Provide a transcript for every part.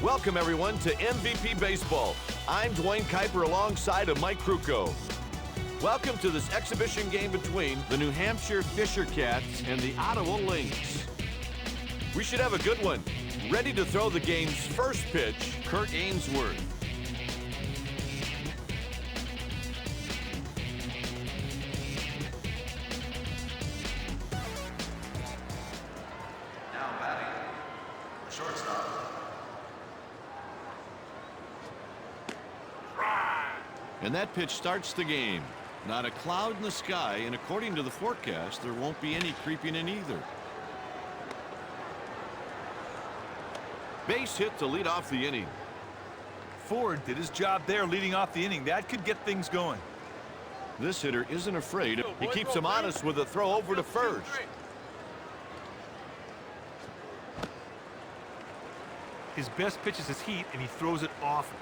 Welcome, everyone, to MVP Baseball. I'm Dwayne Kuiper alongside of Mike Krukow. Welcome to this exhibition game between the New Hampshire Fisher Cats and the Ottawa Lynx. We should have a good one. Ready to throw the game's first pitch, Kurt Ainsworth. Now batting, the shortstop. And that pitch starts the game. Not a cloud in the sky, and according to the forecast, there won't be any creeping in either. Base hit to lead off the inning. Ford did his job there leading off the inning. That could get things going. This hitter isn't afraid. He keeps him honest with a throw over to first. His best pitch is his heat, and he throws it often.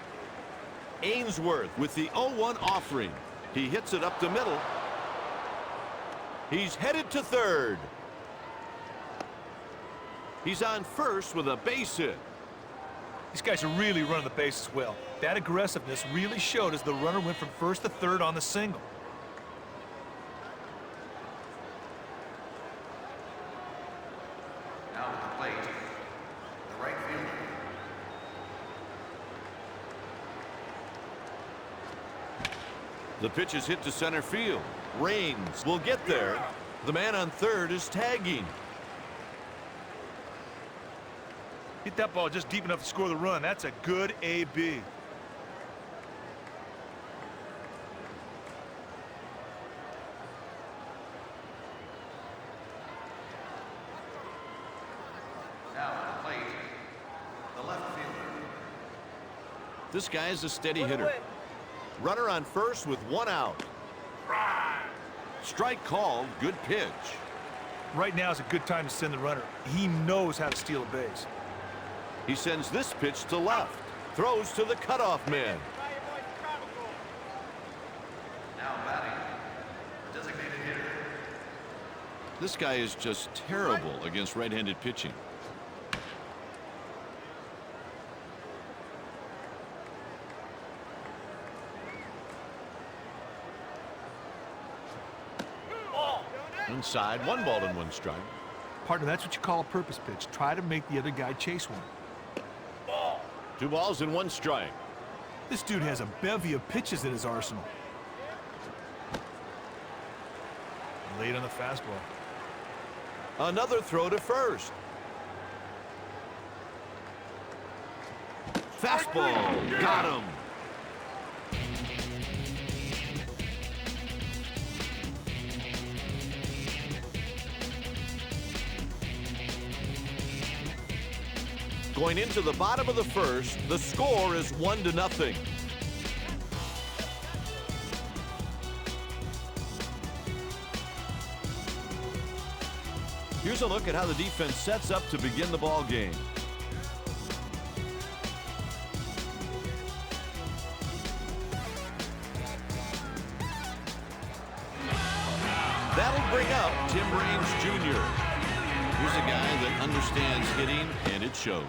Ainsworth with the 0-1 offering. He hits it up the middle. He's headed to third. He's on first with a base hit. These guys are really running the bases well. That aggressiveness really showed as the runner went from first to third on the single. Now at the plate, the right fielder. The pitch is hit to center field. Raines will get there. The man on third is tagging. Hit that ball just deep enough to score the run. That's a good AB. Now at the plate, the left fielder. This guy is a steady hitter. Runner on first with one out. Strike called. Good pitch. Right now is a good time to send the runner. He knows how to steal a base. He sends this pitch to left. Throws to the cutoff man. Now batting, the designated hitter. This guy is just terrible against right-handed pitching. Inside, 1 ball and 1 strike. Partner, that's what you call a purpose pitch. Try to make the other guy chase one. 2 balls and 1 strike. This dude has a bevy of pitches in his arsenal. Late on the fastball. Another throw to first. Fastball. Got him. Going into the bottom of the first, the score is 1-0. Here's a look at how the defense sets up to begin the ball game. That'll bring up Tim Raines Jr. Here's a guy that understands hitting, and it shows.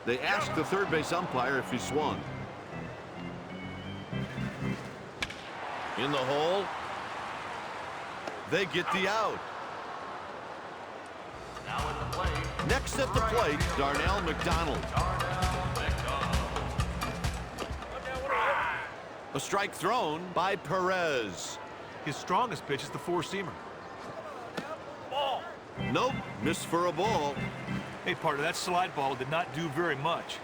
They asked the third base umpire if he swung. In the hole. They get the out. Now at the plate. Next at the plate, Darnell McDonald. A strike thrown by Perez. His strongest pitch is the four-seamer. Nope, missed for a ball. Hey, partner, that slide ball did not do very much.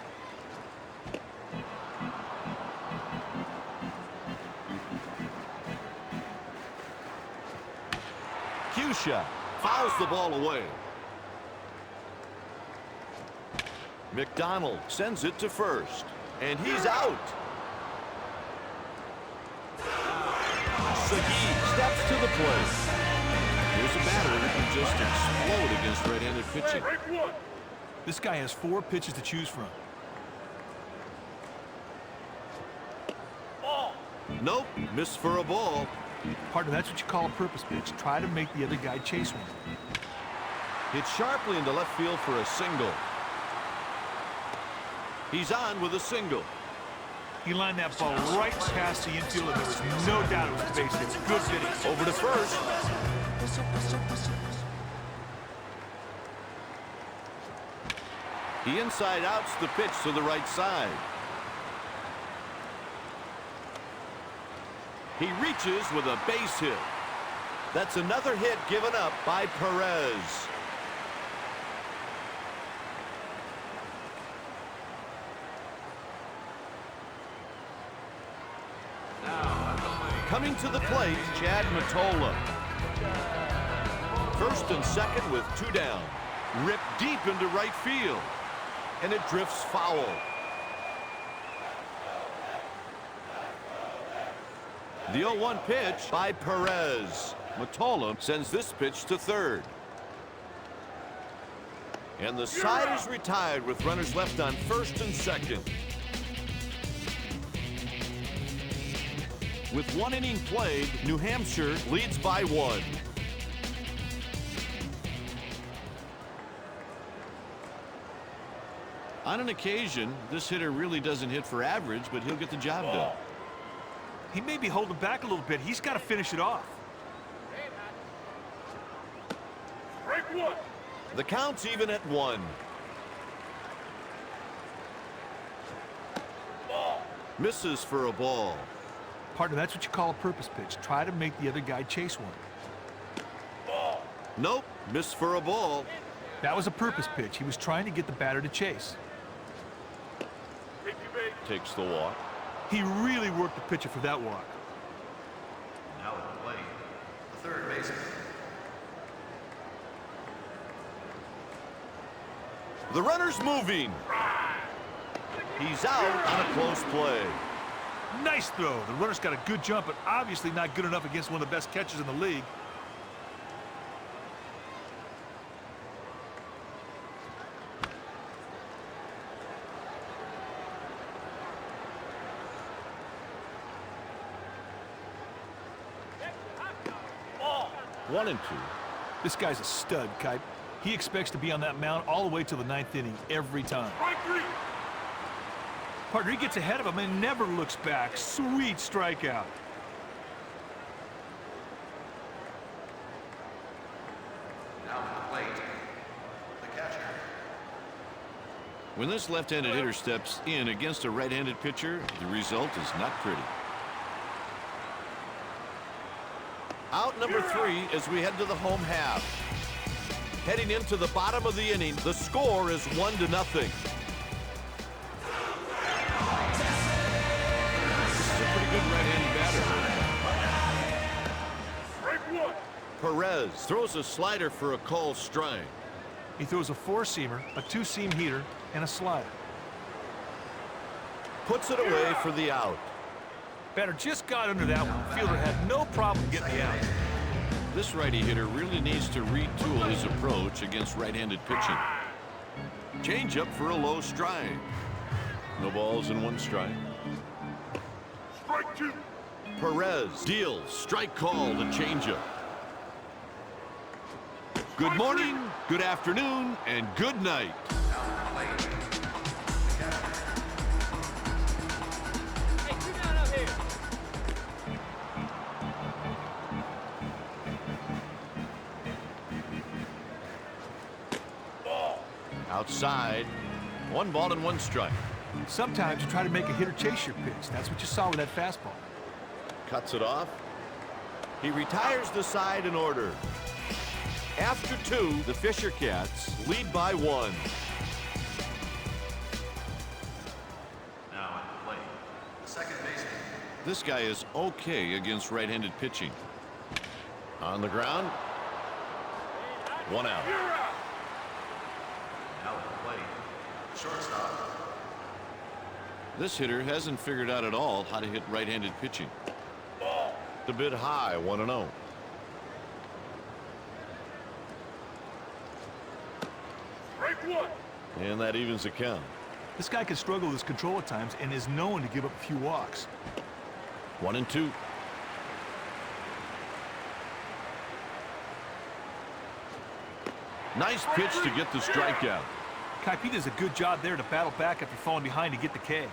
Cusha fouls the ball away. McDonald sends it to first, and he's out. Segui steps to the plate. Here's a batter who can just explode against right-handed pitching. This guy has 4 pitches to choose from. Nope, missed for a ball. Partner, that's what you call a purpose pitch. Try to make the other guy chase one. Hit sharply into left field for a single. He's on with a single. He lined that ball right past the infield, and there was no doubt it was a base hit. Good hitting. Over to first. He inside outs the pitch to the right side. He reaches with a base hit. That's another hit given up by Perez. Coming to the plate, Chad Mottola. First and second with 2 down. Ripped deep into right field. And it drifts foul. The 0-1 pitch by Perez. Mottola sends this pitch to third. And the side is retired with runners left on first and second. With 1 inning played, New Hampshire leads by 1. On an occasion, this hitter really doesn't hit for average, but he'll get the job done. He may be holding back a little bit. He's got to finish it off. The count's even at 1. Misses for a ball. Partner, that's what you call a purpose pitch. Try to make the other guy chase one. Nope, missed for a ball. That was a purpose pitch. He was trying to get the batter to chase. Takes the walk. He really worked the pitcher for that walk. Now at the plate, the third baseman. The runner's moving. He's out on a close play. Nice throw. The runner's got a good jump, but obviously not good enough against one of the best catchers in the league. One and two. This guy's a stud, Kipe. He expects to be on that mound all the way to the 9th inning every time. Partner, he gets ahead of him and never looks back. Sweet strikeout. Now at the plate, the catcher. When this left-handed hitter steps in against a right-handed pitcher, the result is not pretty. Out number 3 as we head to the home half. Heading into the bottom of the inning, the score is 1-0. This is a pretty good right-handed batter. Perez throws a slider for a called strike. He throws a 4-seamer, a 2-seam heater, and a slider. Puts it away for the out. Batter just got under that one. Fielder had no problem getting the out. This righty hitter really needs to retool his approach against right-handed pitching. Change up for a low strike. No balls and 1 strike. Strike 2. Perez deals strike call to changeup. Good morning, good afternoon, and good night. Outside, 1 ball and 1 strike. Sometimes you try to make a hitter chase your pitch. That's what you saw with that fastball. Cuts it off. He retires the side in order. After 2, the Fisher Cats lead by 1. Now at the plate, the second baseman. This guy is okay against right-handed pitching. On the ground. 1 out. Now at the plate, shortstop. This hitter hasn't figured out at all how to hit right-handed pitching. A bit high, 1-0. And that evens the count. This guy can struggle with his control at times and is known to give up a few walks. 1-2. Nice pitch to get the strikeout. Kipe, he does a good job there to battle back after falling behind to get the K.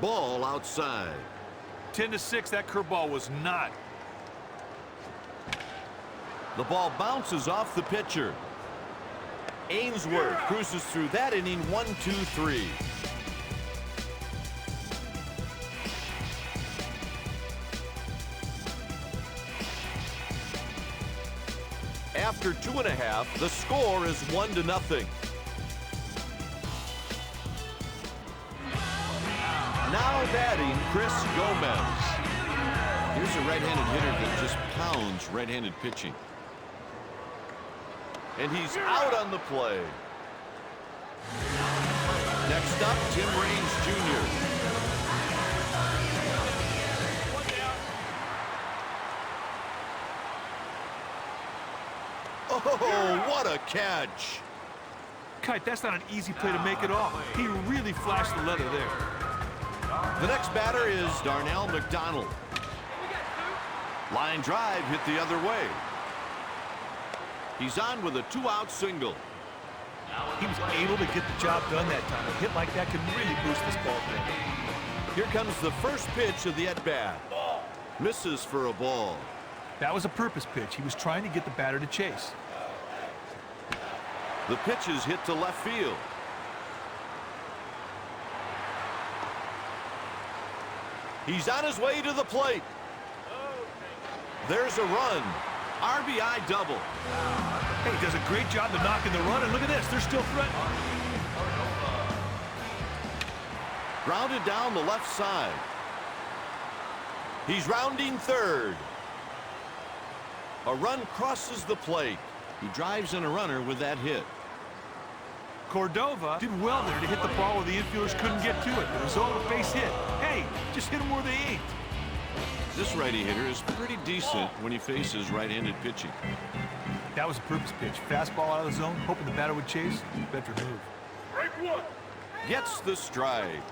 Ball outside. 10-6, that curveball was not. The ball bounces off the pitcher. Ainsworth cruises through that inning 1-2-3. After 2.5, the score is 1-0. Now batting, Chris Gomez. Here's a right-handed hitter that just pounds right-handed pitching. And he's out on the play. Next up, Tim Raines Jr. Oh, what a catch. Kite, that's not an easy play to make it off. He really flashed the leather there. The next batter is Darnell McDonald. Line drive hit the other way. He's on with a 2-out single. He was able to get the job done that time. A hit like that can really boost this ball game. Here comes the first pitch of the at-bat. Misses for a ball. That was a purpose pitch. He was trying to get the batter to chase. The pitch is hit to left field. He's on his way to the plate. There's a run. RBI double. Hey, he does a great job of knocking the run, and look at this. They're still threatening. Grounded down the left side. He's rounding third. A run crosses the plate. He drives in a runner with that hit. Cordova did well there to hit the ball where the infielders couldn't get to it. The result, a base hit. Hey, just hit them where they ain't. This righty hitter is pretty decent when he faces right-handed pitching. That was a purpose pitch. Fastball out of the zone, hoping the batter would chase. Better move. Gets the stride.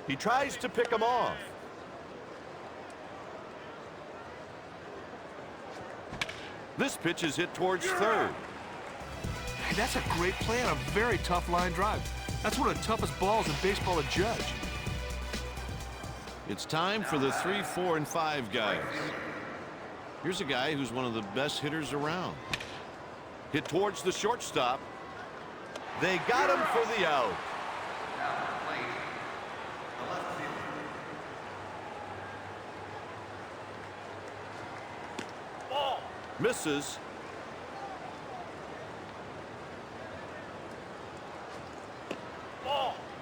He tries to pick him off. This pitch is hit towards third. Hey, that's a great play on a very tough line drive. That's one of the toughest balls in baseball to judge. It's time for the 3, 4, and 5 guys. Here's a guy who's one of the best hitters around. Hit towards the shortstop. They got him for the out. Misses.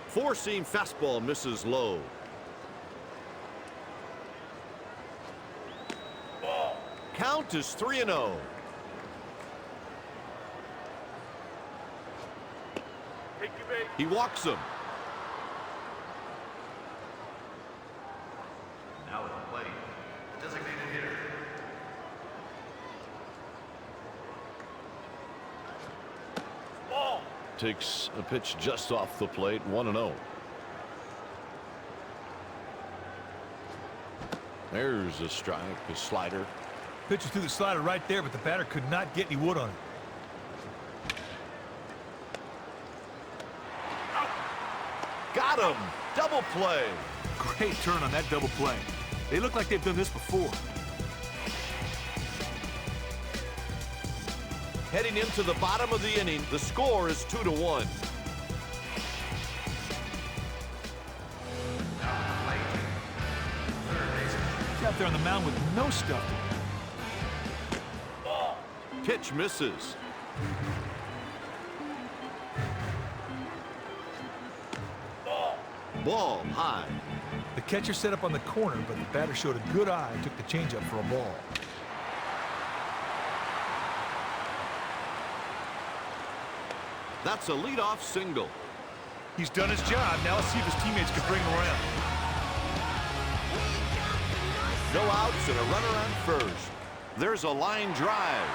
Four-seam fastball misses low. Count is 3-0. He walks him. Now at the plate, the designated hitter. Takes a pitch just off the plate, 1-0. There's a strike, a slider. Pitches through the slider right there, but the batter could not get any wood on it. Got him! Double play. Great turn on that double play. They look like they've done this before. Heading into the bottom of the inning, the score is 2-1. He's out there on the mound with no stuff. Pitch misses. Ball high. The catcher set up on the corner, but the batter showed a good eye and took the changeup for a ball. That's a leadoff single. He's done his job. Now let's see if his teammates can bring him around. No outs and a runner on first. There's a line drive.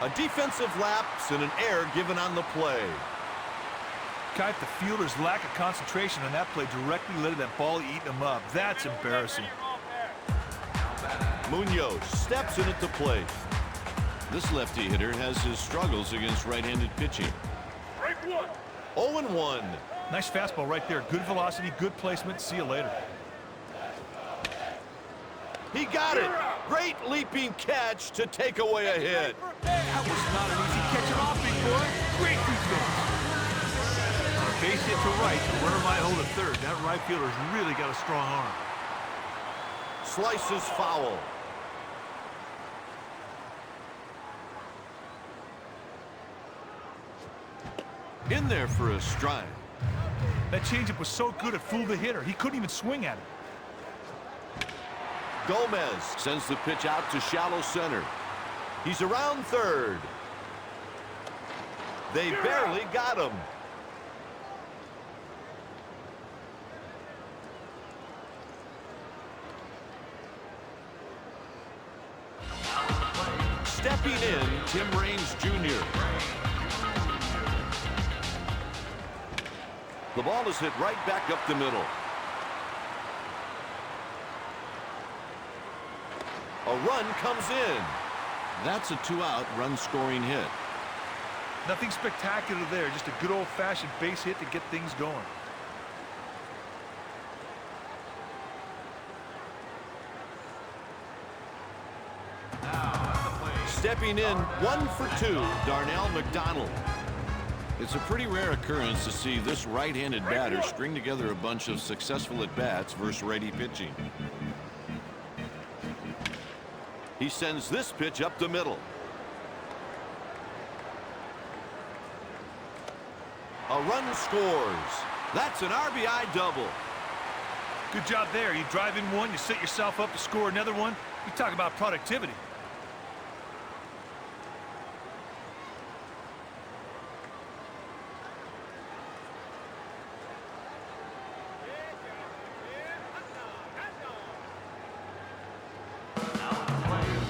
A defensive lapse and an error given on the play. Kite, the fielder's lack of concentration on that play directly led to that ball eating him up. That's embarrassing. Munoz steps in at the plate. This lefty hitter has his struggles against right-handed pitching. 0-1. Nice fastball right there. Good velocity, good placement. See you later. He got it. Great leaping catch to take away a hit. That was not an easy catch at all, big boy. Great defense. On a base hit to right, the runner might hold a third. That right fielder's really got a strong arm. Slices foul. In there for a strike. That changeup was so good it fooled the hitter. He couldn't even swing at it. Gomez sends the pitch out to shallow center. He's around third. They barely got him. Stepping in, Tim Raines Jr. The ball is hit right back up the middle. A run comes in. That's a 2-out run-scoring hit. Nothing spectacular there, just a good old-fashioned base hit to get things going. Stepping in, 1 for 2, Darnell McDonald. It's a pretty rare occurrence to see this right-handed batter string together a bunch of successful at-bats versus righty pitching. He sends this pitch up the middle. A run scores. That's an RBI double. Good job there. You drive in one, you set yourself up to score another one. You talk about productivity.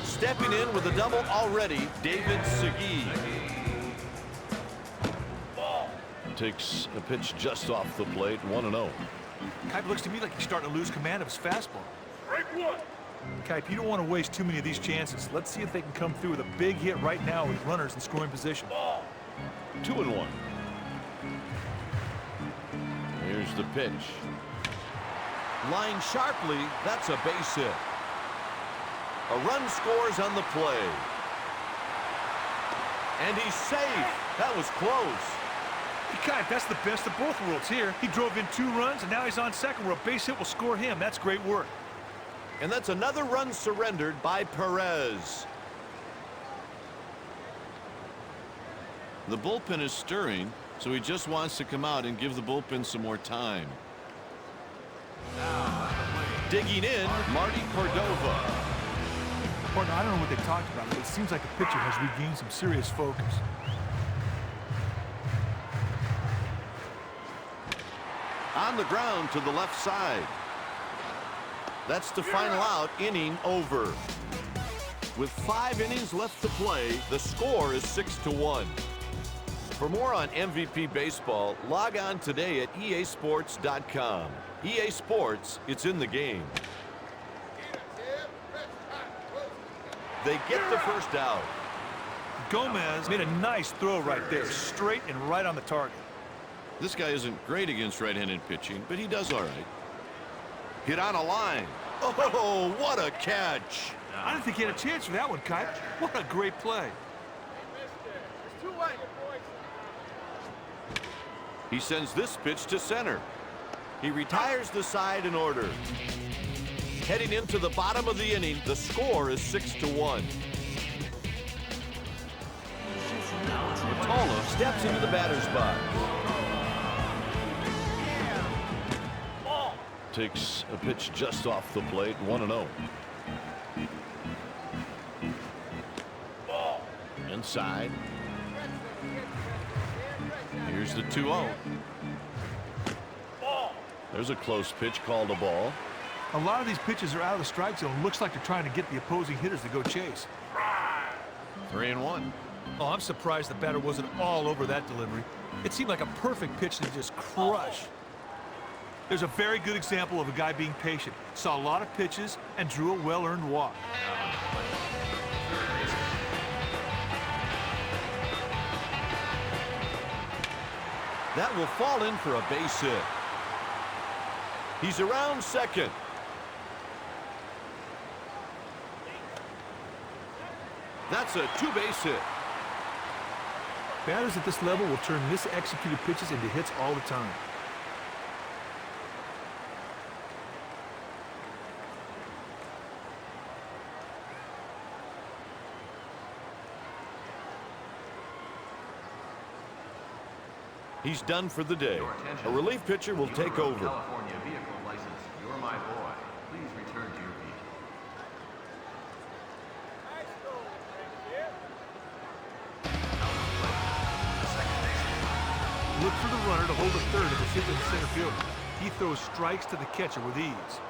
Stepping in with a double already, David Segui. Takes a pitch just off the plate, 1-0. Kipe looks to me like he's starting to lose command of his fastball. Kipe, you don't want to waste too many of these chances. Let's see if they can come through with a big hit right now with runners in scoring position. 2-1. Here's the pitch. Line sharply, that's a base hit. A run scores on the play. And he's safe. That was close. Hey, Kipe, that's the best of both worlds here. He drove in 2 runs, and now he's on second where a base hit will score him. That's great work. And that's another run surrendered by Perez. The bullpen is stirring, so he just wants to come out and give the bullpen some more time. Digging in, Marty Cordova. Partner, I don't know what they talked about, but it seems like the pitcher has regained some serious focus. On the ground to the left side. That's the final out, inning over. With 5 innings left to play, the score is 6-1. For more on MVP baseball, log on today at easports.com. EA Sports, it's in the game. They get the first out. Gomez made a nice throw right there, straight and right on the target. This guy isn't great against right-handed pitching, but he does all right. Hit on a line. Oh, what a catch. I didn't think he had a chance for that one, Kipe. What a great play. He sends this pitch to center. He retires the side in order. Heading into the bottom of the inning, the score is 6-1. Matola steps into the batter's box. Takes a pitch just off the plate, 1-0. Inside. Here's the 2-0. There's a close pitch called a ball. A lot of these pitches are out of the strike zone. Looks like they're trying to get the opposing hitters to go chase. 3-1. Oh, I'm surprised the batter wasn't all over that delivery. It seemed like a perfect pitch to just crush. There's a very good example of a guy being patient. Saw a lot of pitches and drew a well-earned walk. That will fall in for a base hit. He's around second. That's a two-base hit. Batters at this level will turn mis-executed pitches into hits all the time. He's done for the day. A relief pitcher will take over. California vehicle license. You're my boy. Please return to your vehicle. Look for the runner to hold a third if it's hit to the center fielder. He throws strikes to the catcher with ease.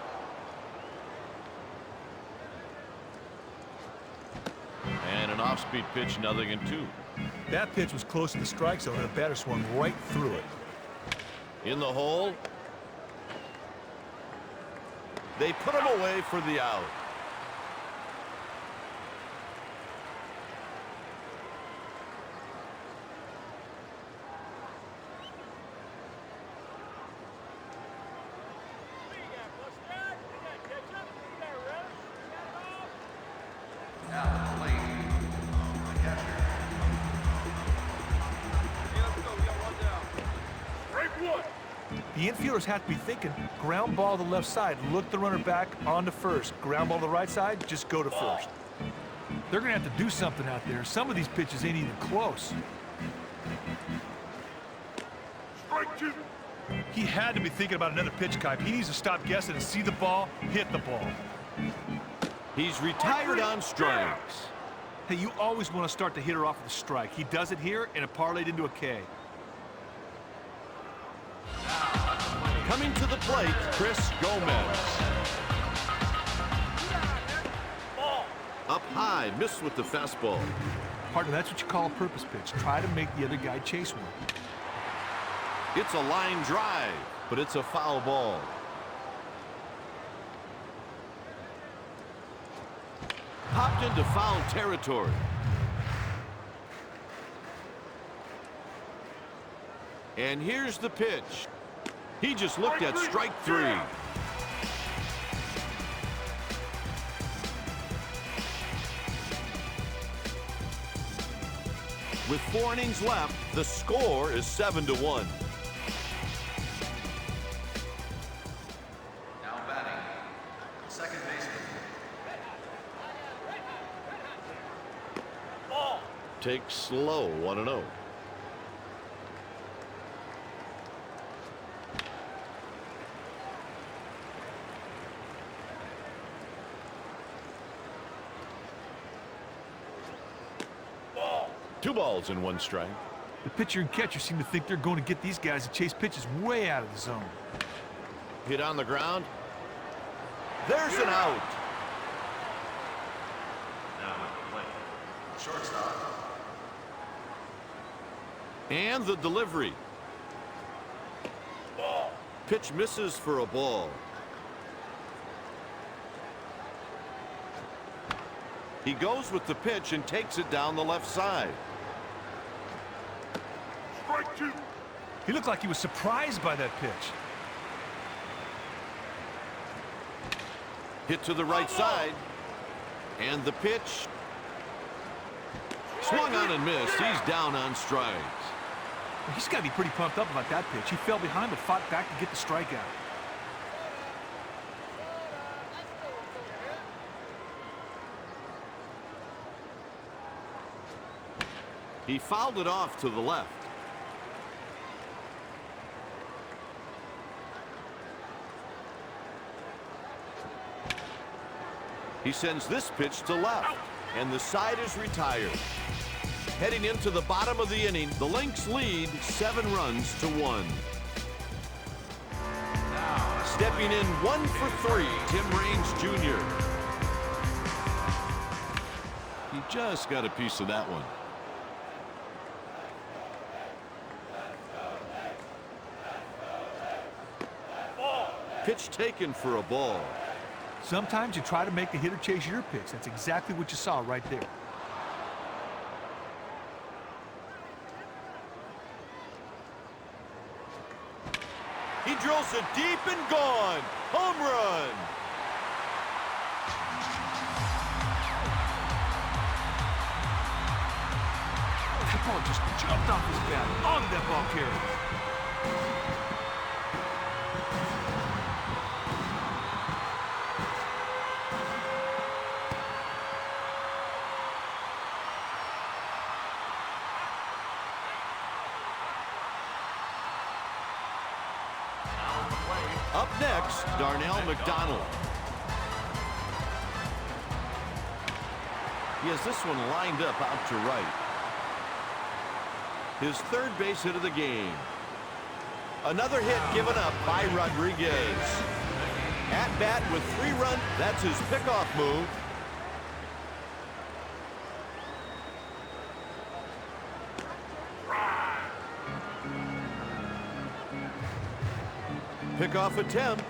And an off-speed pitch, 0-2. That pitch was close to the strike zone, and the batter swung right through it. In the hole. They put him away for the out. Now at the plate, the catcher. The infielders have to be thinking, ground ball to the left side, look the runner back onto first. Ground ball to the right side, just go to first. They're going to have to do something out there. Some of these pitches ain't even close. Strike two. He had to be thinking about another pitch, Kipe. He needs to stop guessing and see the ball, hit the ball. He's retired on strikes. Hey, you always want to start the hitter off with a strike. He does it here, and it parlayed into a K. Coming to the plate, Chris Gomez. Up high, missed with the fastball. Partner, that's what you call a purpose pitch. Try to make the other guy chase one. It's a line drive, but it's a foul ball. Popped into foul territory. And here's the pitch. He just looked at strike three. With 4 innings left, the score is 7-1. Now batting, the second baseman. Takes slow, 1-0. Two balls and 1 strike. The pitcher and catcher seem to think they're going to get these guys to chase pitches way out of the zone. Hit on the ground. There's an out. Now at the plate, shortstop. And the delivery. Pitch misses for a ball. He goes with the pitch and takes it down the left side. Strike two. He looked like he was surprised by that pitch. Hit to the right side. And the pitch. Swung on and missed. He's down on strikes. He's got to be pretty pumped up about that pitch. He fell behind but fought back to get the strikeout. He fouled it off to the left. He sends this pitch to left, and the side is retired. Heading into the bottom of the inning, the Lynx lead 7 runs to 1. Now a Stepping in 1 for 3, Tim Raines Jr. He just got a piece of that one. Pitch taken for a ball. Sometimes you try to make the hitter chase your pitch. That's exactly what you saw right there. He drills it deep and gone. Home run. That ball just jumped off his bat on that ball carrier. Up next, Darnell McDonald. He has this one lined up out to right. His third base hit of the game. Another hit given up by Rodriguez. At bat with 3 runs. That's his pickoff move. Pickoff attempt.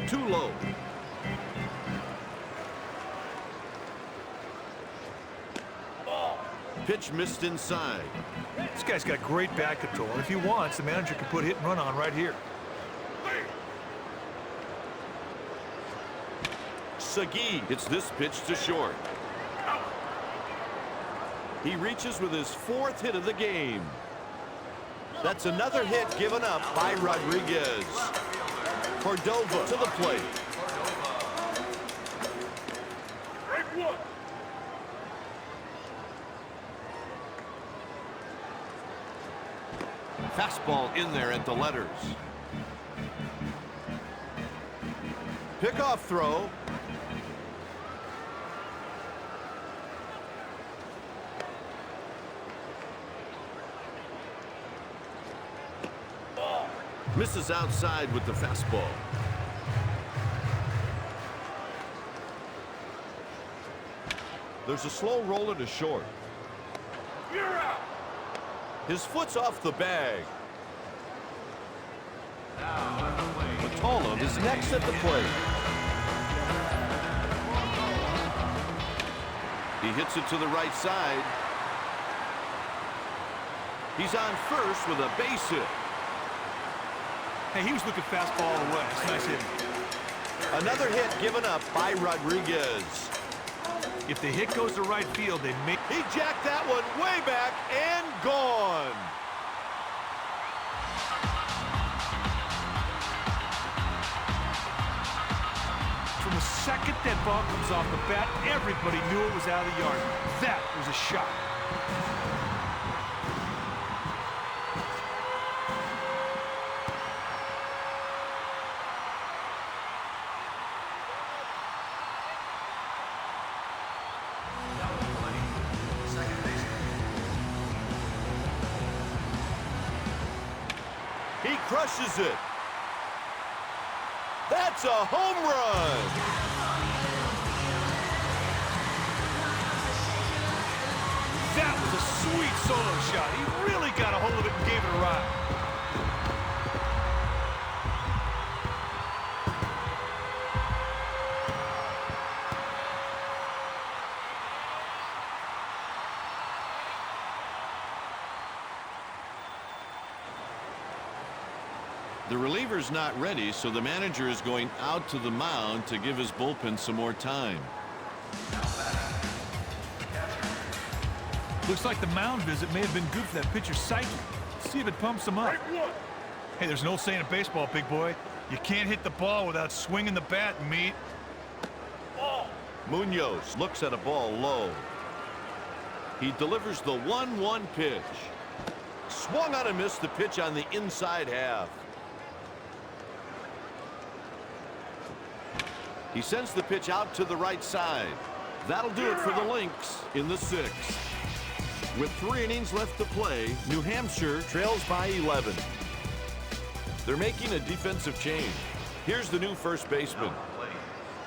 Too low. Pitch missed inside. This guy's got great bat control, and if he wants, the manager can put hit and run on right here. Segui hits this pitch to short. He reaches with his 4th hit of the game. That's another hit given up by Rodriguez. Cordova to the plate. Strike 1. Fastball in there at the letters. Pickoff throw. Misses outside with the fastball. There's a slow roller to short. You're out. His foot's off the bag. McCollum is next at the plate. He hits it to the right side. He's on first with a base hit. Hey, he was looking fastball all the way. It's nice hitting. Another hit given up by Rodriguez. If the hit goes to right field, they make... He jacked that one way back and gone. From the second that ball comes off the bat, everybody knew it was out of the yard. That was a shot. He crushes it. That's a home run. That was a sweet solo shot. He really got a hold of it and gave it a ride. The reliever's not ready, so the manager is going out to the mound to give his bullpen some more time. Looks like the mound visit may have been good for that pitcher's psyche. See if it pumps him up. Strike 1. Hey, there's no saying in baseball, big boy. You can't hit the ball without swinging the bat, meat. Ball. Munoz looks at a ball low. He delivers the 1-1 pitch. Swung on and missed the pitch on the inside half. He sends the pitch out to the right side. That'll do it for the Lynx in the 6th. With 3 innings left to play, New Hampshire trails by 11. They're making a defensive change. Here's the new first baseman.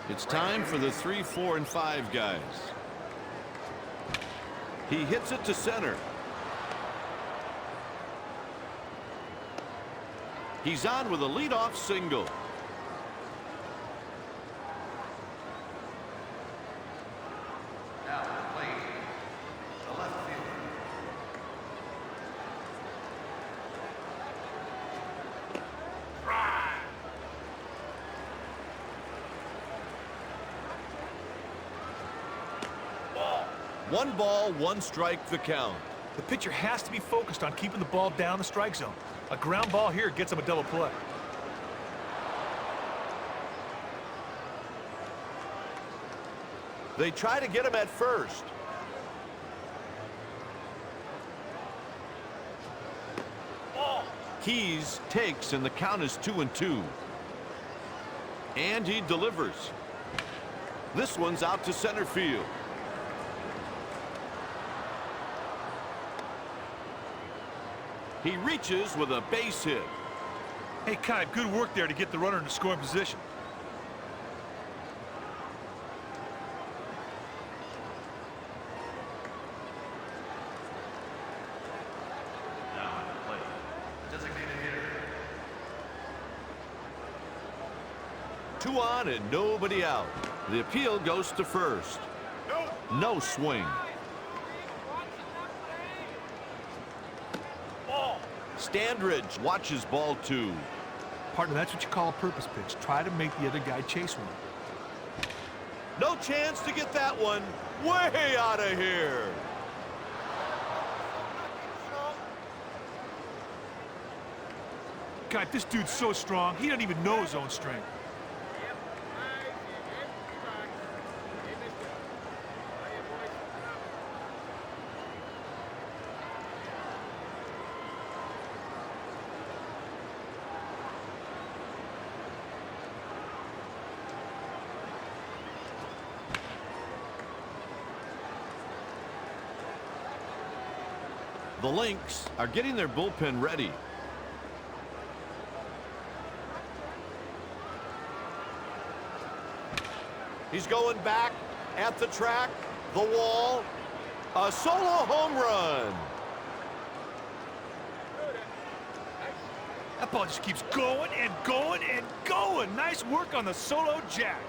It's time for the 3, 4, and 5 guys. He hits it to center. He's on with a leadoff single. Now to the plate, the left fielder. One ball, 1 strike, the count. The pitcher has to be focused on keeping the ball down the strike zone. A ground ball here gets him a double play. They try to get him at first. Keys takes, and the count is 2-2. And he delivers. This one's out to center field. He reaches with a base hit. Hey, Kai, good work there to get the runner in the scoring position. Now at the plate, the designated hitter. 2 on and nobody out. The appeal goes to first. No swing. Standridge watches ball 2. Partner, that's what you call a purpose pitch. Try to make the other guy chase one. No chance to get that one. Way out of here. God, this dude's so strong, he doesn't even know his own strength. The Lynx are getting their bullpen ready. He's going back at the track, the wall, a solo home run. That ball just keeps going and going and going. Nice work on the solo jack.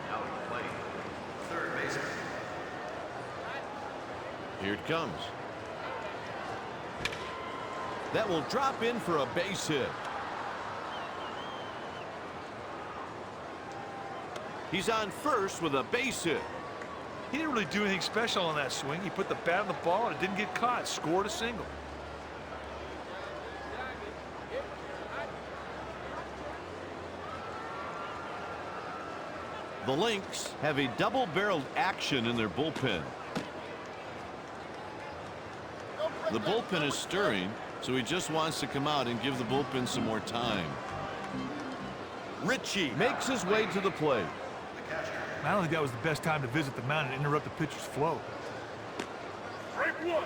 Now at the plate, third baseman. Here it comes. That will drop in for a base hit. He's on first with a base hit. He didn't really do anything special on that swing. He put the bat on the ball and it didn't get caught. Scored a single. The Lynx have a double-barreled action in their bullpen. The bullpen is stirring, so he just wants to come out and give the bullpen some more time. Ritchie makes his way to the plate. I don't think that was the best time to visit the mound and interrupt the pitcher's flow. Strike 1.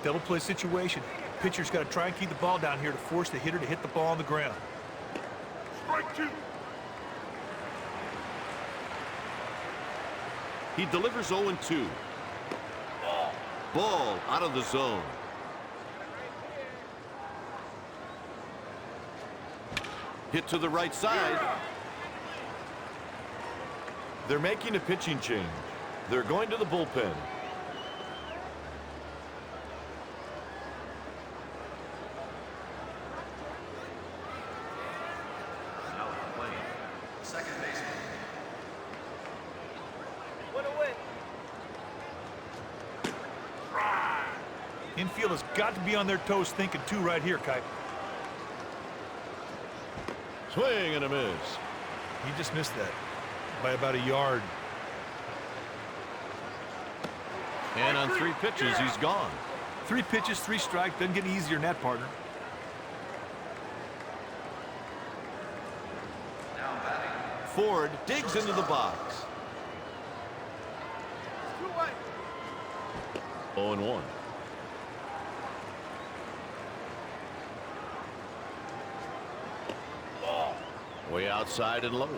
Double play situation. Pitcher's got to try and keep the ball down here to force the hitter to hit the ball on the ground. Strike 2. He delivers 0-2. Ball out of the zone. Hit to the right side. They're making a pitching change. They're going to the bullpen. Now at the plate, second baseman. Infield has got to be on their toes thinking two right here, Kite. Swing and a miss. He just missed that by about a yard. And on 3 pitches, he's gone. 3 pitches, 3 strikes. Doesn't get easier than that, partner. Now batting. Ford digs into the box. 0-1. Way outside and low.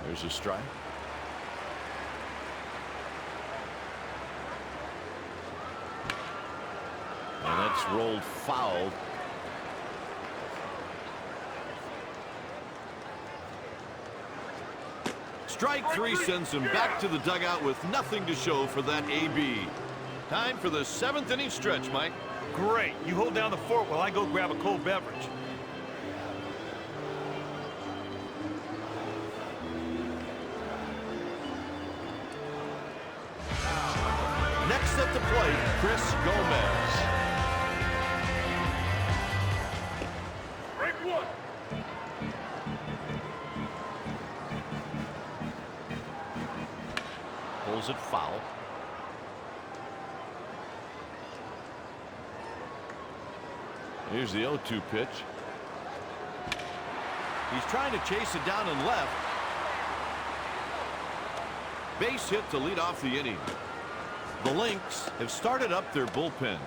There's a strike. And that's rolled foul. Strike 3 sends him back to the dugout with nothing to show for that AB. Time for the 7th inning stretch, Mike. Great. You hold down the fort while I go grab a cold beverage. Next at the plate, Chris Gomez. Strike 1. Pulls it foul. Here's the 0-2 pitch. He's trying to chase it down and left. Base hit to lead off the inning. The Lynx have started up their bullpen.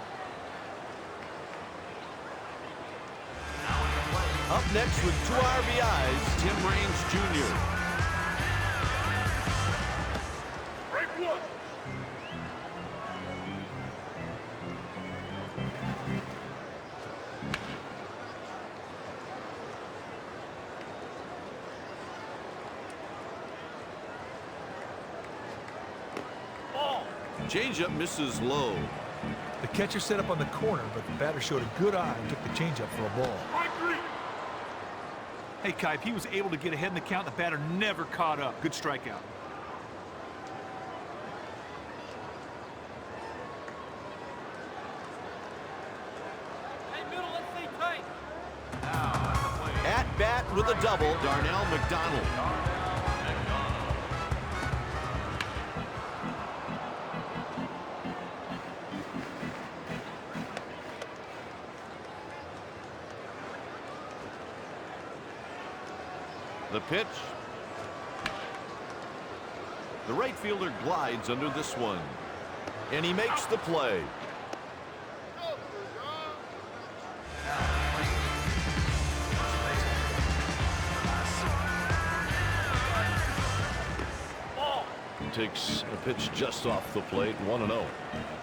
Up next with 2 RBIs, Tim Raines Jr. Strike 1. Changeup misses low. The catcher set up on the corner, but the batter showed a good eye and took the changeup for a ball. Strike 3. Hey, Kipe, he was able to get ahead in the count. The batter never caught up. Good strikeout. Hey, middle, let's stay tight. At bat with a double, Darnell McDonald. The pitch. The right fielder glides under this one. And he makes the play. Takes a pitch just off the plate, 1-0.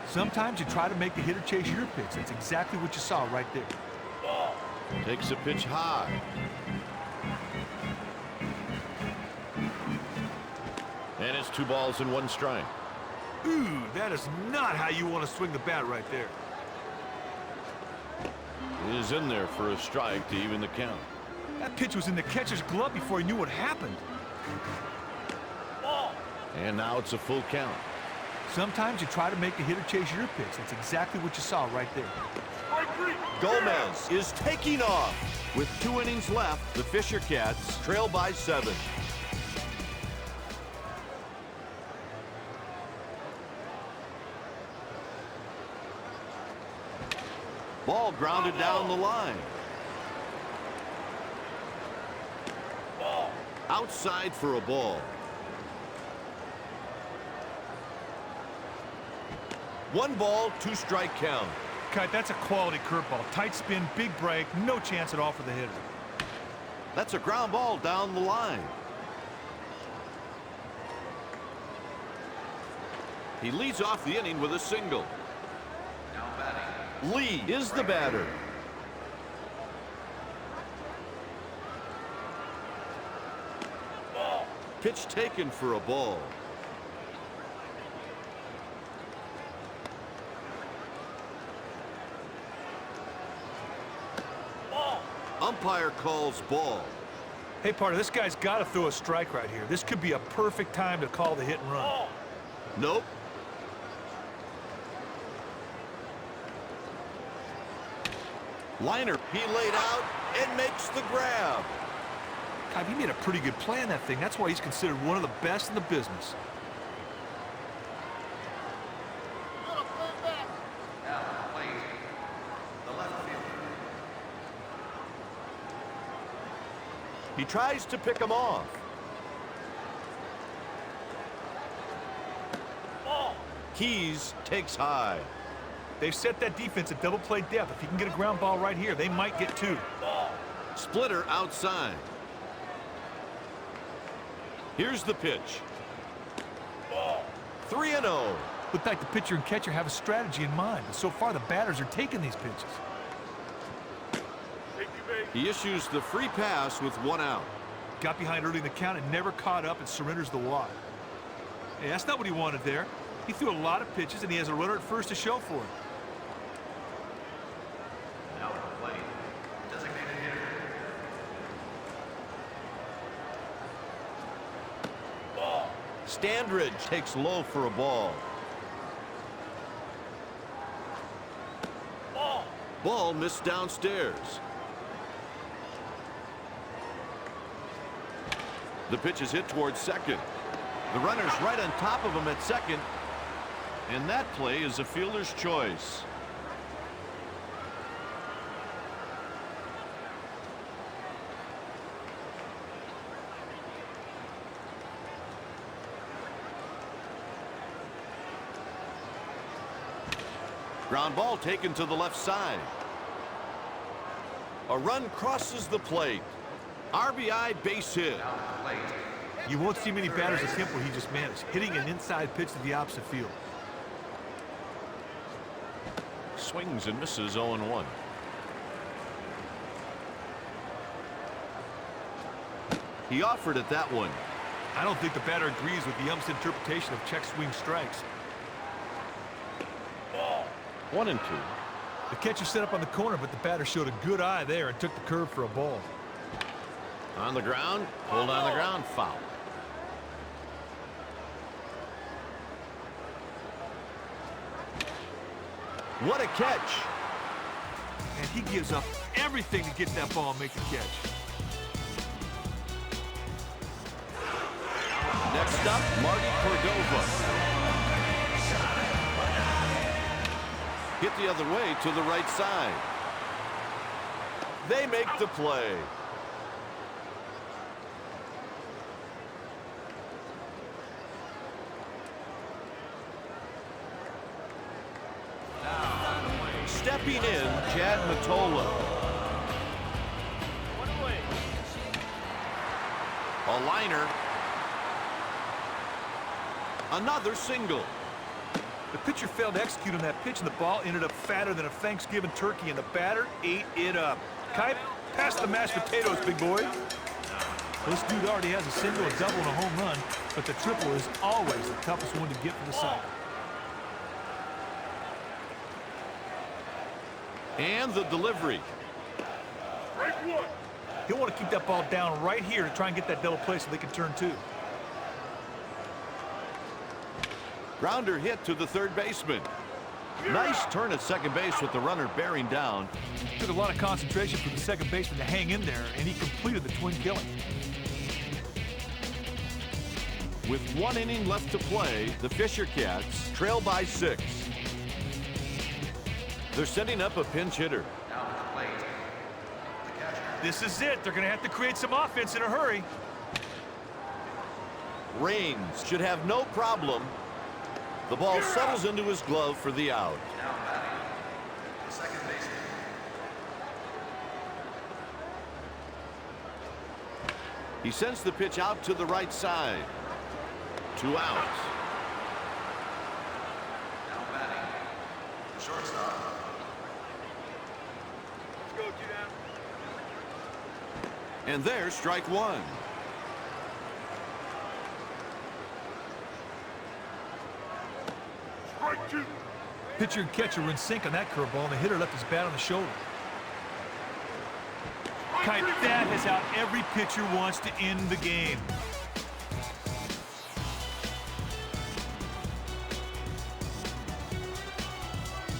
Sometimes you try to make the hitter chase your pitch. That's exactly what you saw right there. Takes a pitch high. And it's 2 balls and 1 strike. Ooh, that is not how you want to swing the bat right there. It is in there for a strike to even the count. That pitch was in the catcher's glove before he knew what happened. And now it's a full count. Sometimes you try to make the hitter chase your pitch. That's exactly what you saw right there. Strike 3. Gomez is taking off. With 2 innings left, the Fisher Cats trail by 7. Ball grounded down the line. Outside for a ball. 1 ball, 2 strike count. Kite, that's a quality curveball. Tight spin, big break, no chance at all for the hitter. That's a ground ball down the line. He leads off the inning with a single. Now batting. Lee is the batter. Pitch taken for a ball. Umpire calls ball. Hey, partner, this guy's got to throw a strike right here. This could be a perfect time to call the hit and run. Nope. Liner, he laid out and makes the grab. God, he made a pretty good play on that thing. That's why he's considered one of the best in the business. He tries to pick him off. Keys takes high. They've set that defense at double play depth. If you can get a ground ball right here, they might get two. Splitter outside. Here's the pitch. 3-0. Looked like the pitcher and catcher have a strategy in mind, but so far the batters are taking these pitches. He issues the free pass with one out. Got behind early in the count and never caught up and surrenders the walk. Hey, that's not what he wanted there. He threw a lot of pitches and he has a runner at first to show for it. Now at the plate, designated hitter. Standridge takes low for a ball. Ball missed downstairs. The pitch is hit towards second. The runner's right on top of him at second. And that play is a fielder's choice. Ground ball taken to the left side. A run crosses the plate. RBI base hit. Now at the plate, You won't see many batters attempt what he just managed, hitting an inside pitch to the opposite field. Swings and misses 0-1. He offered at that one. I don't think the batter agrees with the ump's interpretation of check swing strikes. 1-2. The catcher set up on the corner, but the batter showed a good eye there and took the curve for a ball. On the ground, pulled on the ground, foul. What a catch. And he gives up everything to get that ball and make the catch. Next up, Marty Cordova. Hit the other way to the right side. They make the play. Stepping in, Chad Mottola. A liner. Another single. The pitcher failed to execute on that pitch, and the ball ended up fatter than a Thanksgiving turkey, and the batter ate it up. Kipe, pass the mashed potatoes, big boy. This dude already has a single, a double, and a home run, but the triple is always the toughest one to get for the side. And the delivery. Break one. He'll want to keep that ball down right here to try and get that double play so they can turn two. Grounder hit to the third baseman. Nice turn at second base with the runner bearing down. Took a lot of concentration for the second baseman to hang in there, and he completed the twin killing. With 1 inning left to play, the Fisher Cats trail by 6. They're setting up a pinch hitter. now at the plate, the catcher. This is it. They're going to have to create some offense in a hurry. Raines should have no problem. The ball settles into his glove for the out. Now batting, the second baseman. He sends the pitch out to the right side. 2 outs. Now batting, the shortstop. Let's go, G-Down. And there's strike 1. Strike two. Pitcher and catcher were in sync on that curveball, and the hitter left his bat on the shoulder. Kipe, that is how every pitcher wants to end the game.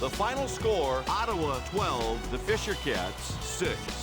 The final score, Ottawa 12, the Fisher Cats 6.